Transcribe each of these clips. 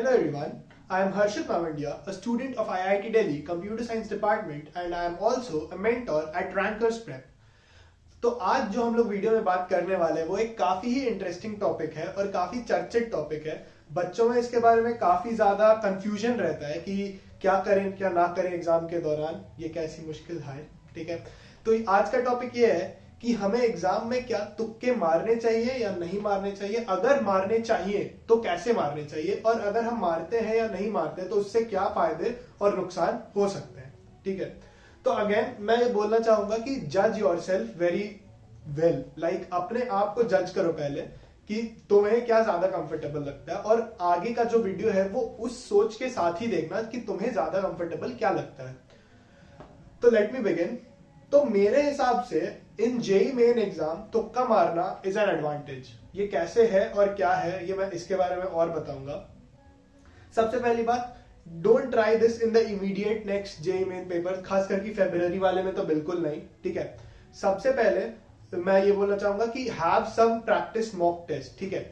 Hello everyone, I am Harshit Pavandia, a student of IIT Delhi Computer Science Department and I am also a mentor at Rankers Prep. तो आज जो हम लोग video में बात करने वाले हैं वो एक काफी ही इंटरेस्टिंग टॉपिक है और काफी चर्चित टॉपिक है। बच्चों में इसके बारे में काफी ज्यादा कंफ्यूजन रहता है कि क्या करें क्या ना करें एग्जाम के दौरान, ये कैसी मुश्किल है। ठीक है, तो आज का टॉपिक ये है कि हमें एग्जाम में क्या तुक्के मारने चाहिए या नहीं मारने चाहिए, अगर मारने चाहिए तो कैसे मारने चाहिए, और अगर हम मारते हैं या नहीं मारते तो उससे क्या फायदे और नुकसान हो सकते हैं। ठीक है, तो अगेन मैं ये बोलना चाहूंगा कि जज योरसेल्फ वेरी वेल, लाइक अपने आप को जज करो पहले कि तुम्हें क्या ज्यादा कंफर्टेबल लगता है, और आगे का जो वीडियो है वो उस सोच के साथ ही देखना कि तुम्हें ज्यादा कंफर्टेबल क्या लगता है। तो लेट मी बिगिन। तो मेरे हिसाब से इन जेई मेन एग्जाम तुक्का मारना इज एन एडवांटेज। ये कैसे है और क्या है ये मैं इसके बारे में और बताऊंगा। सबसे पहली बात, don't try this in the immediate next JEE Main paper, खास करके फरवरी वाले में तो बिल्कुल नहीं। ठीक है, सबसे पहले मैं ये बोलना चाहूंगा कि have some practice mock test. ठीक है,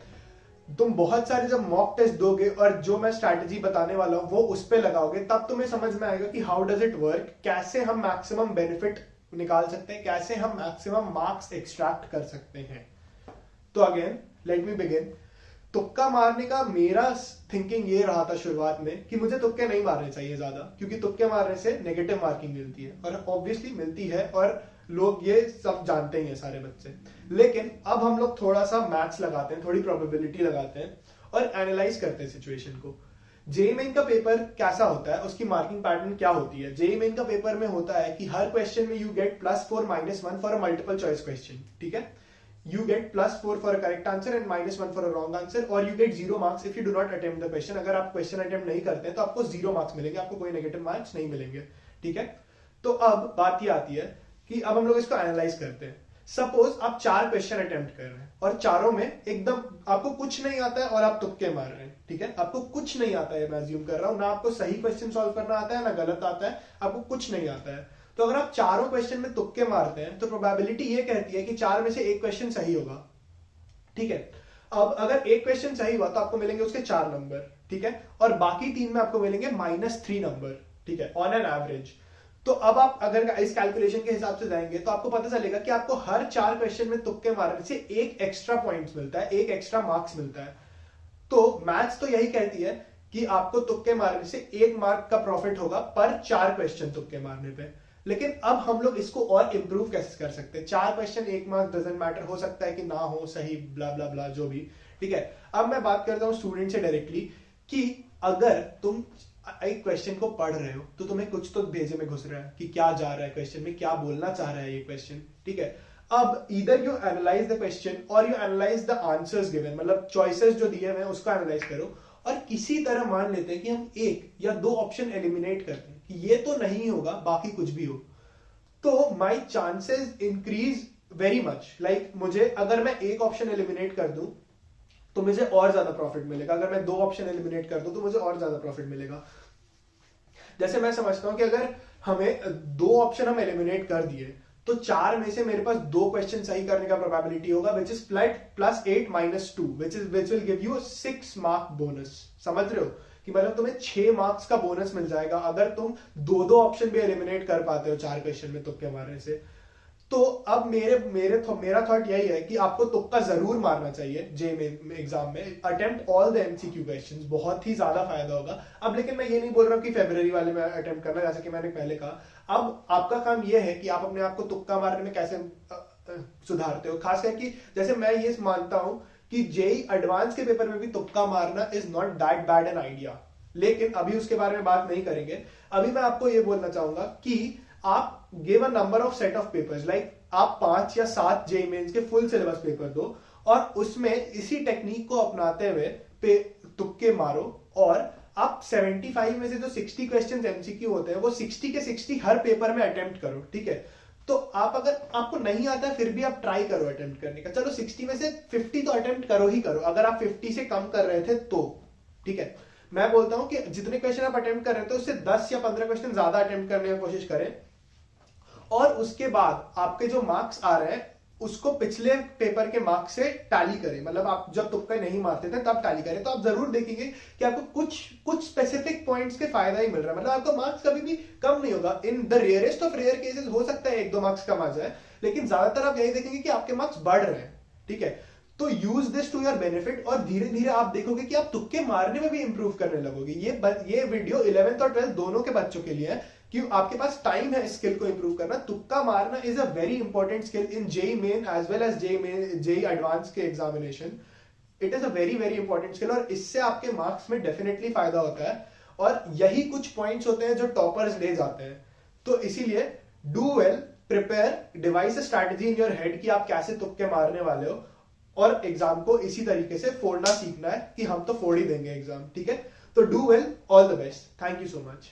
तुम बहुत सारे जब मॉक टेस्ट दोगे और जो मैं स्ट्रैटेजी बताने वाला हूं वो उस पे लगाओगे, तब तुम्हें समझ में आएगा कि हाउ डज इट वर्क, कैसे हम मैक्सिमम बेनिफिट निकाल सकते हैं, कैसे हम मैक्सिमम मार्क्स एक्सट्रैक्ट कर सकते हैं। तो अगेन लेट मी बिगिन। तुक्का मारने का मेरा थिंकिंग ये रहा था शुरुआत में कि मुझे तुक्के नहीं मारने चाहिए ज्यादा, क्योंकि तुक्के मारने से नेगेटिव मार्किंग मिलती है और ऑब्वियसली मिलती है और लोग ये सब जानते ही हैं सारे बच्चे। लेकिन अब हम लोग थोड़ा सा मैथ्स लगाते हैं, थोड़ी प्रोबेबिलिटी लगाते हैं और एनालाइज करते हैं सिचुएशन को। जेईई मेन का पेपर कैसा होता है, उसकी मार्किंग पैटर्न क्या होती है। जेईई मेन का पेपर में होता है कि हर क्वेश्चन में you get +4 -1 for a multiple choice question. ठीक है, you get +4 for a correct answer and -1 for a wrong answer, or you get 0 marks if you do not attempt the question। अगर आप question attempt नहीं करते हैं तो आपको 0 marks मिलेंगे, आपको कोई नेगेटिव मार्क्स नहीं मिलेंगे। ठीक है, तो अब बात ये आती है कि अब हम लोग इसको एनालाइज करते हैं। सपोज आप 4 क्वेश्चन अटेम्प्ट कर रहे हैं और चारों में एकदम आपको कुछ नहीं आता है और आप तुक्के मार रहे हैं। ठीक है, आपको कुछ नहीं आता है, मैं अज्यूम कर रहा हूं, ना आपको सही क्वेश्चन सॉल्व करना आता है ना गलत आता है, आपको कुछ नहीं आता है। तो अगर आप चारों क्वेश्चन में तुक्के मारते हैं तो प्रोबेबिलिटी ये कहती है कि 4 में से एक क्वेश्चन सही होगा। ठीक है, अब अगर एक क्वेश्चन सही हुआ तो आपको मिलेंगे उसके 4 नंबर। ठीक है, और बाकी 3 में आपको मिलेंगे -3 नंबर। ठीक है, ऑन एन एवरेज। तो अब आप अगर इस कैलकुलेशन के हिसाब से जाएंगे तो आपको पता चलेगा कि आपको हर 4 क्वेश्चन में तुक्के मारने से एक एक्स्ट्रा पॉइंट्स मिलता है, एक एक्स्ट्रा मार्क्स मिलता है। तो मैथ्स तो यही कहती है कि आपको तुक्के मारने से 1 मार्क का प्रॉफिट होगा पर 4 क्वेश्चन तुक्के मारने पे। लेकिन अब हम लोग इसको और इंप्रूव कैसे कर सकते हैं। 4 क्वेश्चन 1 मार्क डजंट मैटर, हो सकता है कि ना हो सही, ब्ला ब्ला ब्ला जो भी। ठीक है, अब मैं बात करता हूं स्टूडेंट से डायरेक्टली कि अगर तुम एक क्वेश्चन को पढ़ रहे हो तो तुम्हें कुछ तो भेजे में घुस रहा है कि क्या जा रहा है क्वेश्चन में, क्या बोलना चाह रहा है ये क्वेश्चन। ठीक है, अब either you analyse the question और you analyse the answers given, मतलब चॉइसेस जो दिए हुए हैं उसको एनालाइज करो, और किसी तरह मान लेते हैं कि हम 1 या 2 ऑप्शन एलिमिनेट करते हैं कि ये तो नहीं होगा बाकी कुछ भी हो, तो my chances increase very much. Like मुझे अगर मैं 1 ऑप्शन एलिमिनेट कर दूं तो मुझे और ज्यादा प्रॉफिट मिलेगा, अगर मैं 2 ऑप्शन एलिमिनेट कर दूं तो मुझे और ज्यादा प्रॉफिट मिलेगा। जैसे मैं समझता हूं कि अगर हमें 2 ऑप्शन हम एलिमिनेट कर दिए तो 4 में से मेरे पास 2 क्वेश्चन सही करने का प्रोबेबिलिटी होगा which is +8 - 2 which will give you 6 mark bonus. समझ रहे हो कि मतलब तुम्हें 6 मार्क्स का बोनस मिल जाएगा अगर तुम 2 ऑप्शन भी एलिमिनेट कर पाते हो 4 क्वेश्चन में तुक्के मारने से। तो अब मेरा थॉट यही है कि आपको तुक्का जरूर मारना चाहिए जेईई एग्जाम में। Attempt all the MCQ questions, बहुत ही ज्यादा फायदा होगा। अब लेकिन मैं ये नहीं बोल रहा हूँ कि फरवरी वाले में अटेम्प्ट करना, जैसे कि मैंने पहले कहा। अब आपका काम यह है कि आप अपने आप को तुक्का मारने में कैसे सुधारते हो, खास करके जैसे मैं ये मानता हूं कि जेईई एडवांस के पेपर में भी तुक्का मारना is not that bad an idea, लेकिन अभी उसके बारे में बात नहीं करेंगे। अभी मैं आपको ये बोलना चाहूंगा कि आप give a number of set of papers, like आप 5 या 7 जेईई मेंस के फुल सिलेबस पेपर दो और उसमें इसी टेक्निक को अपनाते हुए तुक्के मारो, और आप 75 में से जो 60 क्वेश्चंस एमसीक्यू होते हैं वो 60 के 60 हर पेपर में अटेम्प्ट करो। ठीक है, तो आप अगर आपको नहीं आता है फिर भी आप ट्राई करो अटेम्प्ट करने का। चलो 60 में से 50 तो अटेम्प्ट करो ही करो, अगर आप 50 से कम कर रहे थे तो। ठीक है, मैं बोलता हूं कि जितने क्वेश्चन आप अटेम्प्ट कर रहे थे उससे 10 या 15 क्वेश्चन ज्यादा अटेम्प्ट करने की कोशिश करें, और उसके बाद आपके जो मार्क्स आ रहे हैं उसको पिछले पेपर के मार्क्स से टैली करें, मतलब आप जब तुक्का नहीं मारते थे तब टैली करें, तो आप जरूर देखेंगे कि आपको कुछ स्पेसिफिक पॉइंट्स के फायदा ही मिल रहा है, मतलब आपका मार्क्स कभी भी कम नहीं होगा। In the rarest of rare cases हो सकता है 1-2 मार्क्स कम आ जाए, लेकिन ज्यादातर आप यही देखेंगे कि आपके मार्क्स बढ़ रहे हैं, ठीक है। तो use this to your benefit, और धीरे धीरे आप देखोगे कि आप तुक्के मारने में भी इंप्रूव करने लगोगे। ये वीडियो 11th और 12th दोनों के बच्चों के लिए है कि आपके पास टाइम है स्किल को इंप्रूव करना। तुक्का मारना is a very important skill in JEE Main as well as JEE advance के examination. It is a very very important skill, और इससे आपके मार्क्स में डेफिनेटली फायदा होता है, और यही कुछ पॉइंट्स होते हैं जो टॉपर्स ले जाते हैं। तो इसीलिए do well, prepare, device a strategy in your head कि आप कैसे तुक्के मारने वाले हो, और एग्जाम को इसी तरीके से फोड़ना सीखना है कि हम तो फोड़ ही देंगे एग्जाम, ठीक है। तो do well, all the best, thank you so much.